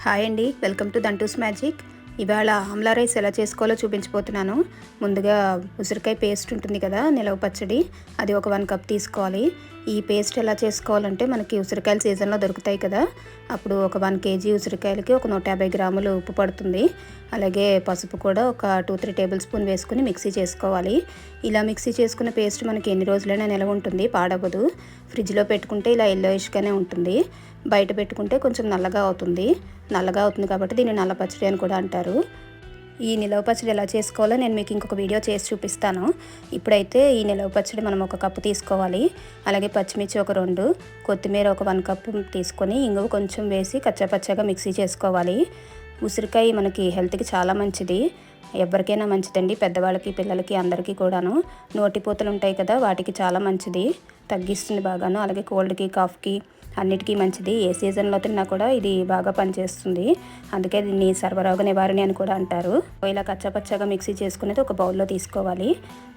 Hi అండి, welcome to దంటూస్ magic. ఇవాళ Amla rice ఎలా చేసుకోవాలో చూపించబోతున్నాను. ముందుగా ఉసిరికాయ పేస్ట్ ఉంటుంది కదా, నిలవ పచ్చడి, అది ఒక 1 కప్ తీసుకోవాలి. ఈ పేస్ట్ ఎలా చేసుకోవాలంటే మనకి ఉసిరికాయలు సీజన్లో దొరుకుతాయి కదా, అప్పుడు ఒక 1 కేజీ ఉసిరికాయలకి ఒక 150 గ్రాములు ఉప్పు పడుతుంది. అలాగే పసుపు కూడా ఒక 2-3 టేబుల్ స్పూన్ వేసుకుని మిక్సీ చేసుకోవాలి. ఇలా మిక్సీ చేసుకున్న పేస్ట్ మనకి ఎన్ని రోజులైనా నిలవ ఉంటుంది, పాడవదు. ఫ్రిడ్జ్లో పెట్టుకుంటే ఇలా ఎల్లోయిష్గానే ఉంటుంది, బయట పెట్టుకుంటే కొంచెం నల్లగా అవుతుంది కాబట్టి దీన్ని నల్ల పచ్చడి అని కూడా అంటారు. ఈ నిలవ పచ్చడి ఎలా చేసుకోవాలో నేను మీకు ఇంకొక వీడియో చేసి చూపిస్తాను. ఇప్పుడైతే ఈ నిలవ పచ్చడి మనం 1 కప్పు తీసుకోవాలి. అలాగే పచ్చిమిర్చి ఒక 2, కొత్తిమీర ఒక 1 కప్పు తీసుకొని ఇంగువ కొంచెం వేసి కచ్చాపచ్చాగా మిక్సీ చేసుకోవాలి. ఉసిరికాయ మనకి హెల్త్కి చాలా మంచిది, ఎవరికైనా మంచిదండి, పెద్దవాళ్ళకి పిల్లలకి అందరికీ కూడాను. నోటిపూతలు ఉంటాయి కదా, వాటికి చాలా మంచిది, తగ్గిస్తుంది బాగాను. అలాగే కోల్డ్కి కాఫ్కి అన్నిటికీ మంచిది. ఏ సీజన్లో తిన్నా కూడా ఇది బాగా పనిచేస్తుంది, అందుకే దీన్ని సర్వరోగ నివారణ అని కూడా అంటారు. ఇలా కచ్చాపచ్చాగా మిక్సీ చేసుకునేది ఒక బౌల్లో తీసుకోవాలి.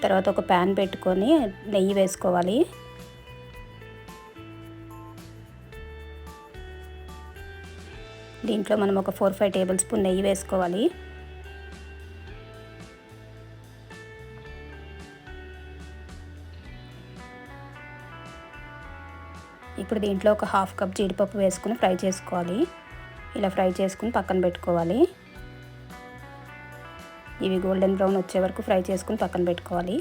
తర్వాత ఒక ప్యాన్ పెట్టుకొని నెయ్యి వేసుకోవాలి. దీంట్లో మనం ఒక 4-5 టేబుల్ స్పూన్ నెయ్యి వేసుకోవాలి. ఇప్పుడు దీంట్లో ఒక 1/2 కప్ జీడిపప్పు వేసుకుని ఫ్రై చేసుకోవాలి. ఇలా ఫ్రై చేసుకుని పక్కన పెట్టుకోవాలి. ఇవి గోల్డెన్ బ్రౌన్ వచ్చే వరకు ఫ్రై చేసుకుని పక్కన పెట్టుకోవాలి.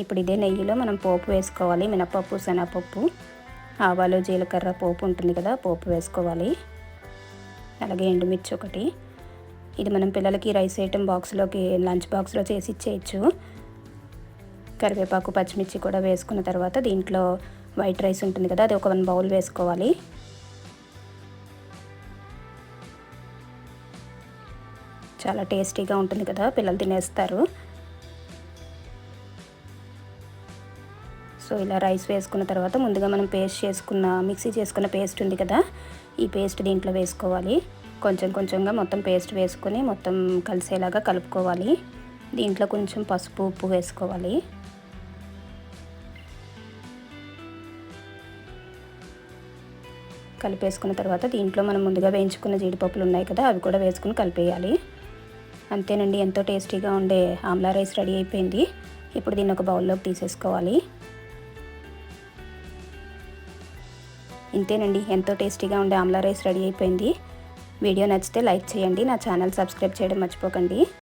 ఇప్పుడు ఇదే నెయ్యిలో మనం పోపు వేసుకోవాలి. మినపప్పు, శనగపప్పు, ఆవాలు, జీలకర్ర పోపు ఉంటుంది కదా, పోపు వేసుకోవాలి. అలాగే ఎండుమిర్చి ఒకటి. ఇది మనం పిల్లలకి రైస్ ఐటెం బాక్స్లోకి, లంచ్ బాక్స్లో చేసి ఇచ్చేయచ్చు. కరివేపాకు, పచ్చిమిర్చి కూడా వేసుకున్న తర్వాత దీంట్లో వైట్ రైస్ ఉంటుంది కదా, అది ఒక 1 బౌల్ వేసుకోవాలి. చాలా టేస్టీగా ఉంటుంది కదా, పిల్లలు తినేస్తారు. సో ఇలా రైస్ వేసుకున్న తర్వాత ముందుగా మనం మిక్సీ చేసుకున్న పేస్ట్ ఉంది కదా, ఈ పేస్ట్ దీంట్లో వేసుకోవాలి. కొంచెం కొంచెంగా మొత్తం పేస్ట్ వేసుకొని మొత్తం కలిసేలాగా కలుపుకోవాలి. దీంట్లో కొంచెం పసుపు, ఉప్పు వేసుకోవాలి. కలిపేసుకున్న తర్వాత దీంట్లో మనం ముందుగా వేయించుకున్న జీడిపప్పులు ఉన్నాయి కదా, అవి కూడా వేసుకుని కలిపేయాలి. అంతేనండి, ఎంతో టేస్టీగా ఉండే ఆమ్లా రైస్ రెడీ అయిపోయింది. ఇప్పుడు దీన్ని ఒక బౌల్లోకి తీసేసుకోవాలి. ఇంతేనండి, ఎంతో టేస్టీగా ఉండే ఆమ్లా రైస్ రెడీ అయిపోయింది. వీడియో నచ్చితే లైక్ చేయండి, నా ఛానల్ సబ్స్క్రైబ్ చేయడం మర్చిపోకండి.